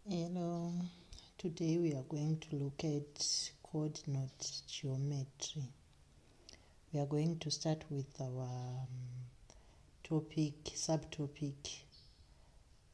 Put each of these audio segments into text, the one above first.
Hello, today we are going to look at coordinate geometry. We are going to start with our subtopic,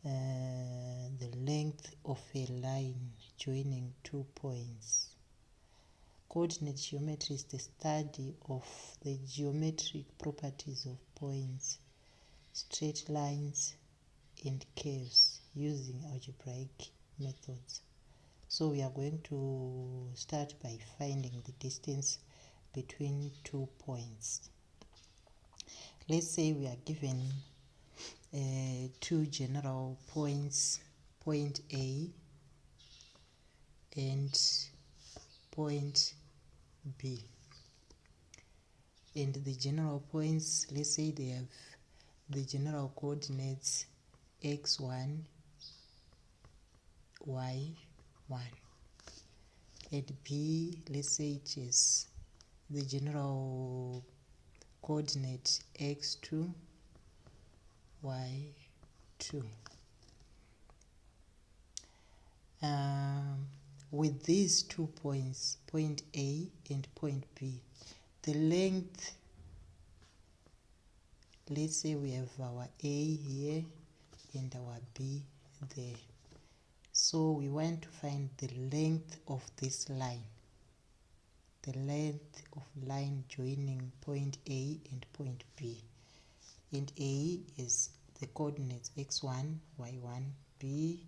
the length of a line joining 2 points. Coordinate geometry is the study of the geometric properties of points, straight lines, and curves using algebraic methods. So we are going to start by finding the distance between 2 points. Let's say we are given two general points, point A and point B. And the general points, let's say they have the general coordinates x1, y1. At B, let's say it is the general coordinate x2, y2. With these 2 points, point A and point B, the length, let's say we have our A here and our B there. So we want to find the length of this line, the length of line joining point A and point B. And A is the coordinates x1, y1, B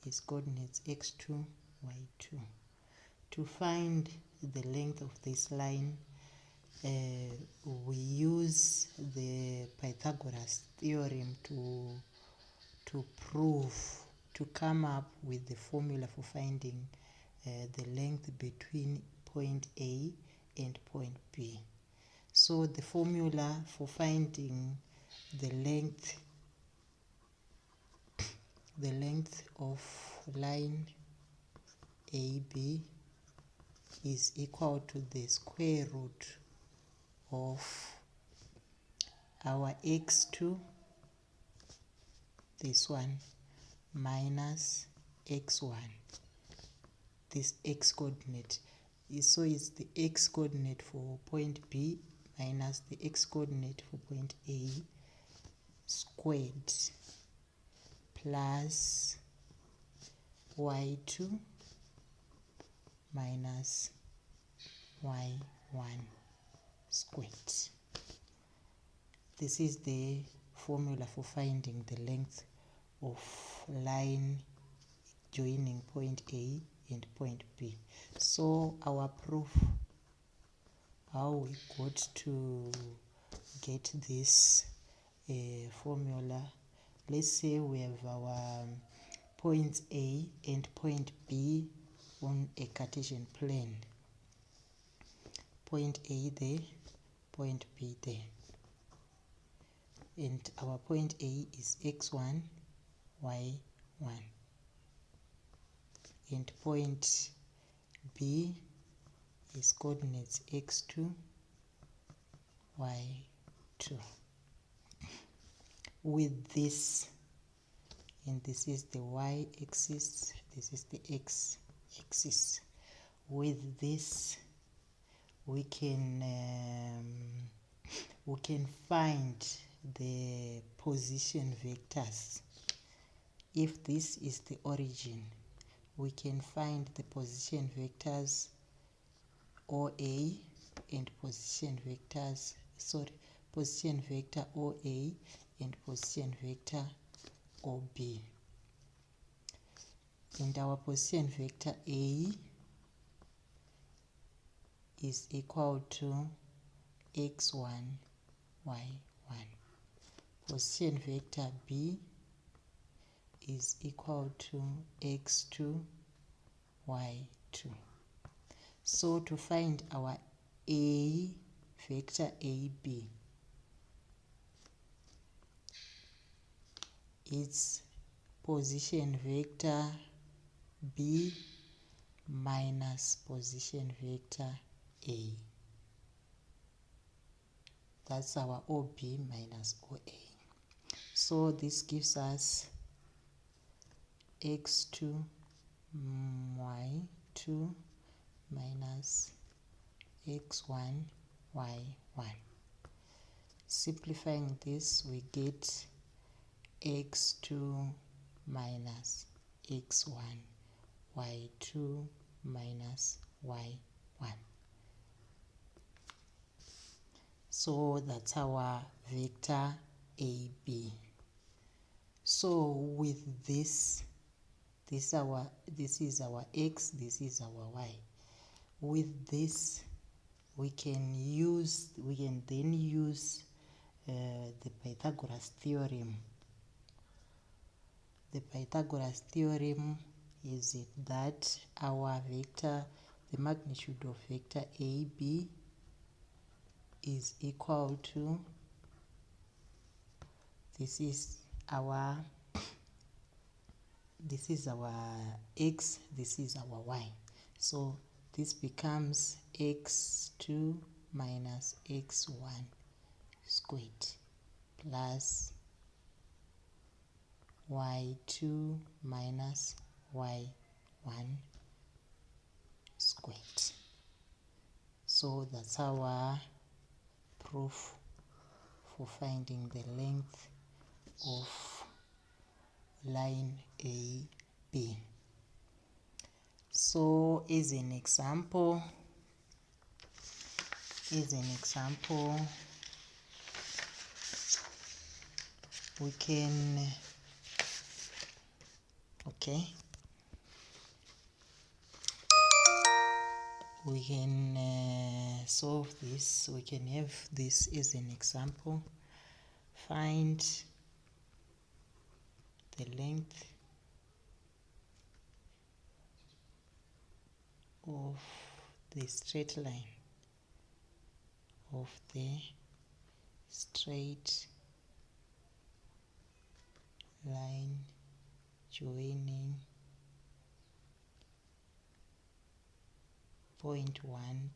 is coordinates x2, y2. To find the length of this line, we use the Pythagoras theorem to come up with the formula for finding the length between point A and point B. So the formula for finding the length of line AB is equal to the square root of our x2, this one, minus x1, this x coordinate. So it's the x coordinate for point B minus the x coordinate for point A squared plus y2 minus y1 squared. This is the formula for finding the length of line joining point A and point B. So our proof, how we got to get this formula, let's say we have our points A and point B on a Cartesian plane. Point A there, point B there. And our point A is x1, y1. And point B is coordinates x2, y2. With this, and this is the y-axis, this is the x-axis. With this, we can find the position vectors. If this is the origin, we can find the position vectors OA and position vector OA and position vector OB. And our position vector A is equal to x1, y1. Position vector B is equal to x2, y2. So to find our A vector AB, it's position vector B minus position vector A. That's our OB minus OA. So this gives us x2 y2 minus x1 y1. Simplifying this, we get x2 minus x1 y2 minus y1. So that's our vector AB. So with this is our x, this is our y. With this we can then use the Pythagoras theorem. The Pythagoras theorem is that our vector, the magnitude of vector AB is equal to, this is our x, this is our y. So this becomes x2 minus x1 squared plus y2 minus y1 squared. So that's our proof for finding the length of line AB. So as an example, we can solve this. We can have this as an example. Find the length of the straight line joining point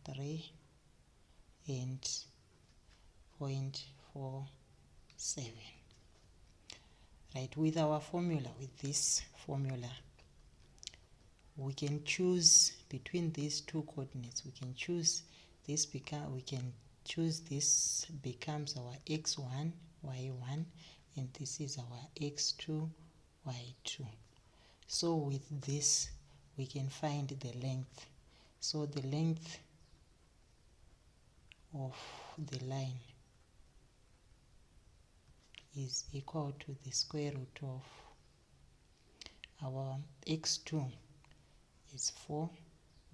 13 and point 47. Right, with our formula, with this formula, we can choose between these two coordinates. We can choose this becomes our x1 y1, and this is our x2 y2. So with this we can find the length. So the length of the line is equal to the square root of our x2 is 4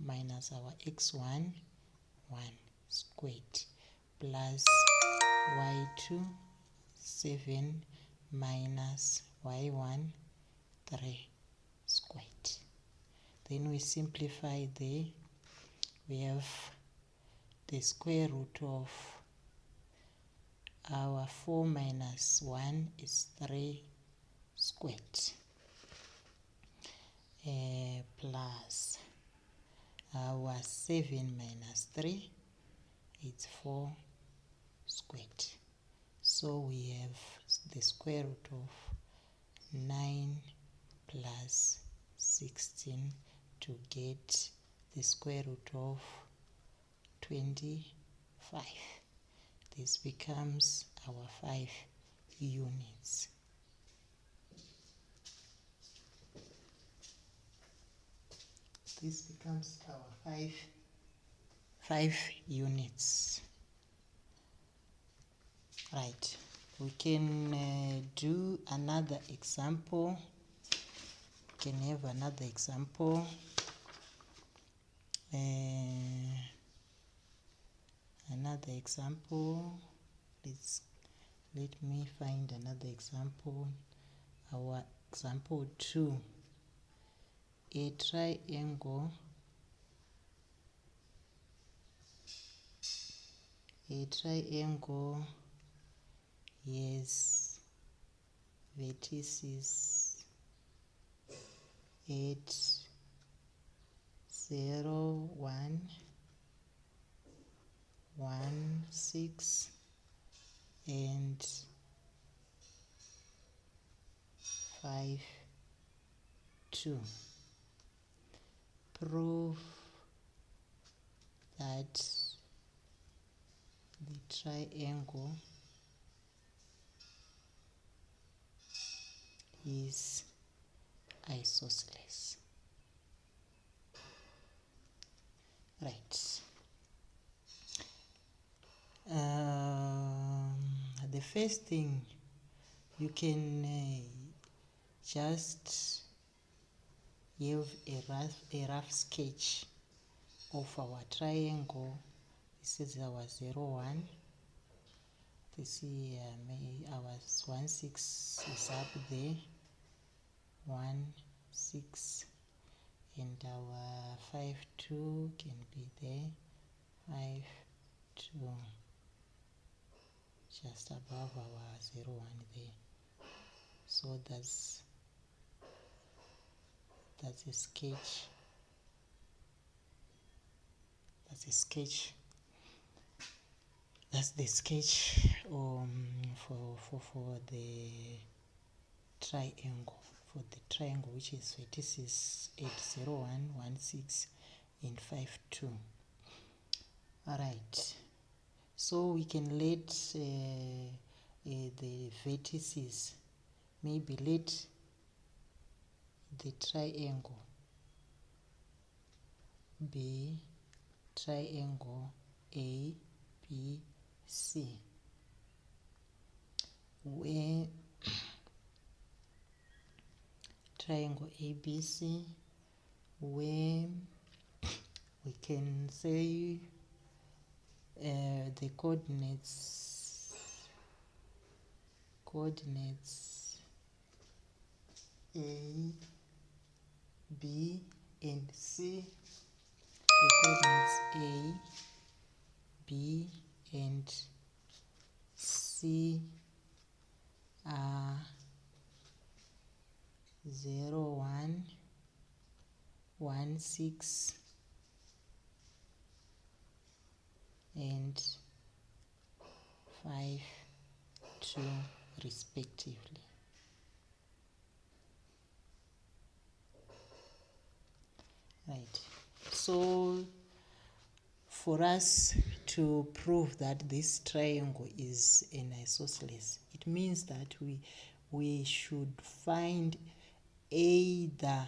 minus our x1 1 squared plus y2 7 minus y1 3 squared. Then we simplify we have the square root of our 4 minus 1 is 3 squared plus our 7 minus 3, it's 4 squared. So we have the square root of 9 plus 16 to get the square root of 25. This becomes our 5 units. This becomes our 5 units. Right, we can do another example. We can have another example. Let me find another example. Our example 2. A triangle has vertices at 0, 1, 1, 6 and 5, 2. prove that the triangle is isosceles. Right. The first thing, you can just have a rough sketch of our triangle. This is our 0, 1. This is our 1, 6 is up there. 1, 6. And our 5, 2 can be there. 5, 2. Just above our 0, 1 there. So that's a sketch. That's a sketch. That's the sketch for the triangle. For the triangle, which is vertices 8, 0, 1, 1, 6, and 5, 2. Alright. So we can let the vertices, maybe let the triangle be triangle A, B, C, where triangle ABC, where we can say the coordinates A, B, and C. The coordinates A, B, and C are 0, 1, 1, 6, and 5, 2, respectively. Right. So for us to prove that this triangle is an isosceles, it means that we should find either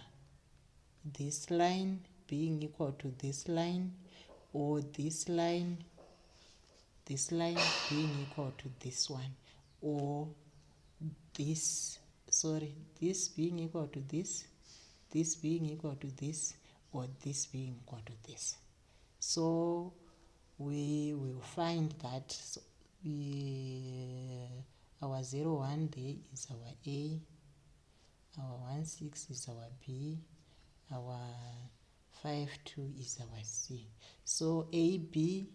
this line being equal to this line, or this line being equal to this one, or this being equal to this being equal to this, or this being equal to this. So we will find that our 0, 1 there is our A, our 1, 6 is our B, our 5, 2 is our C. So AB,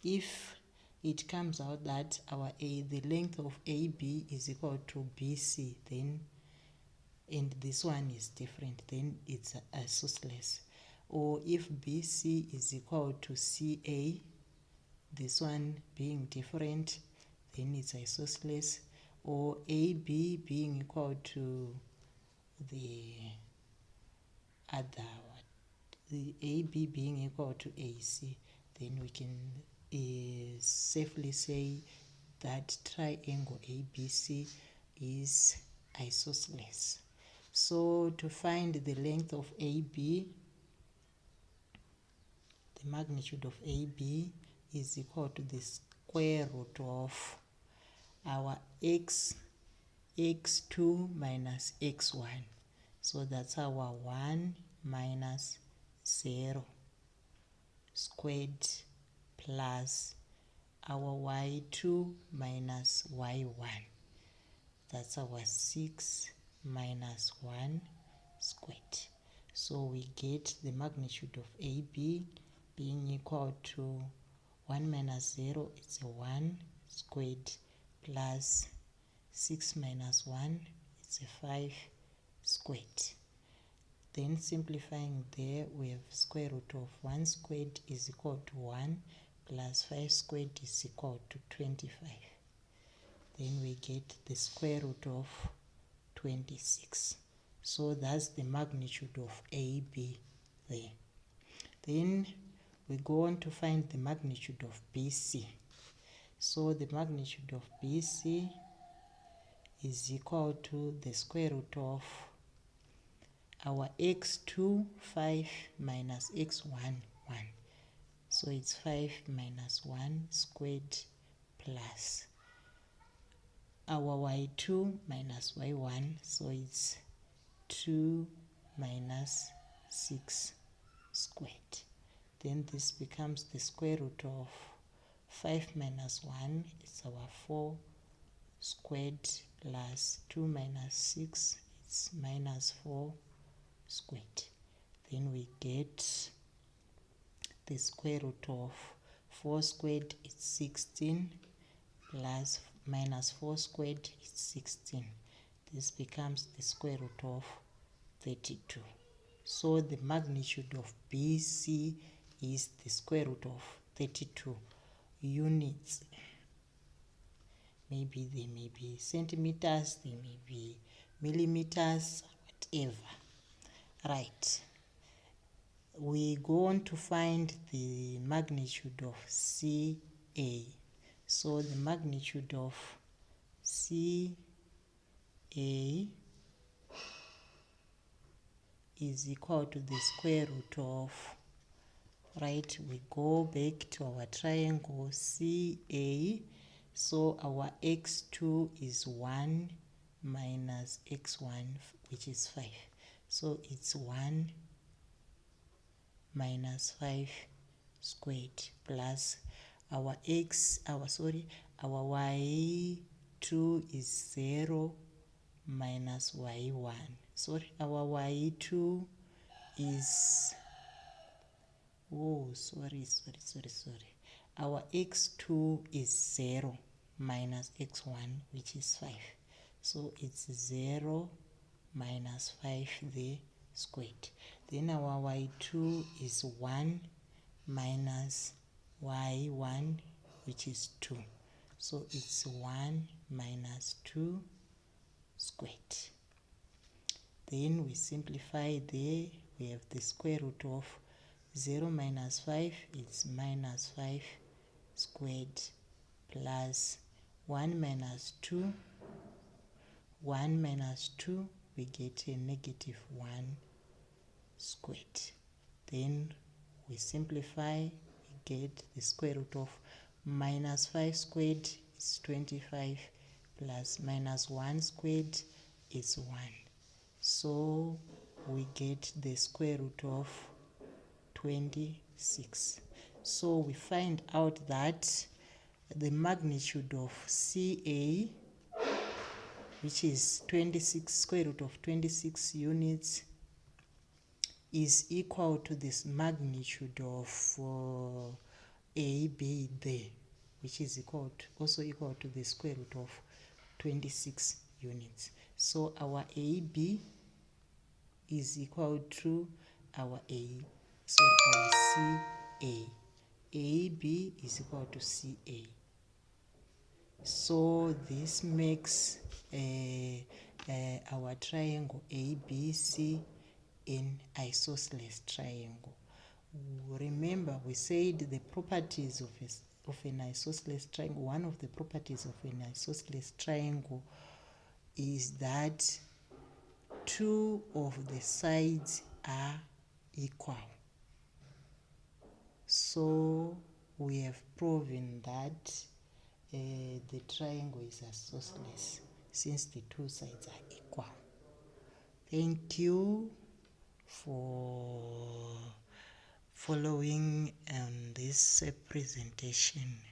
if it comes out that the length of AB is equal to BC, then, and this one is different, then it's isosceles. Or if BC is equal to CA, this one being different, then it's isosceles. Or AB being equal to the other one, the AB being equal to AC, then we can safely say that triangle ABC is isosceles. So to find the length of AB, the magnitude of AB is equal to the square root of our x2 minus x1. So that's our 1 minus 0 squared plus our y2 minus y1. That's our 6 minus 1 squared. So we get the magnitude of AB being equal to 1 minus 0, it's a 1 squared, plus 6 minus 1, it's a 5 squared. Then simplifying there, we have square root of 1 squared is equal to 1, plus 5 squared is equal to 25. Then we get the square root of 26. So that's the magnitude of AB. there. Then we go on to find the magnitude of BC. So the magnitude of BC is equal to the square root of our x2, 5 minus x1, 1. So it's 5 minus 1 squared plus our y2 minus y1. So it's 2 minus 6 squared. Then this becomes the square root of 5 minus 1. It's our 4 squared plus 2 minus 6. It's minus 4 squared. Then we get the square root of 4 squared is 16 plus minus 4 squared is 16. This becomes the square root of 32. So the magnitude of BC is the square root of 32 units. Maybe they may be centimeters, they may be millimeters, whatever. Right. We go on to find the magnitude of CA. So the magnitude of CA is equal to the square root of, right, we go back to our triangle CA. So our x2 is 1 minus x1, which is 5. So it's 1 minus 5 squared plus our y2 is 0 minus y1. Sorry, our y2 is, our x2 is 0 minus x1, which is 5. So it's 0 minus 5 the squared. Then our y2 is 1 minus y1, which is 2. So it's 1 minus 2 squared. Then we simplify there. We have the square root of 0 minus 5 is minus 5 squared plus 1 minus 2. 1 minus 2, we get a negative 1 squared. Then we simplify, we get the square root of minus 5 squared is 25 plus minus 1 squared is 1. So we get the square root of 26. So we find out that the magnitude of CA, which is 26, square root of 26 units, is equal to this magnitude of AB there, which is also equal to the square root of 26 units. So our AB is equal to our CA. AB is equal to CA. So this makes our triangle ABC an isosceles triangle. Remember, we said the properties of an isosceles triangle, one of the properties of an isosceles triangle is that two of the sides are equal. So we have proven that the triangle is isosceles since the two sides are equal. Thank you for following this presentation.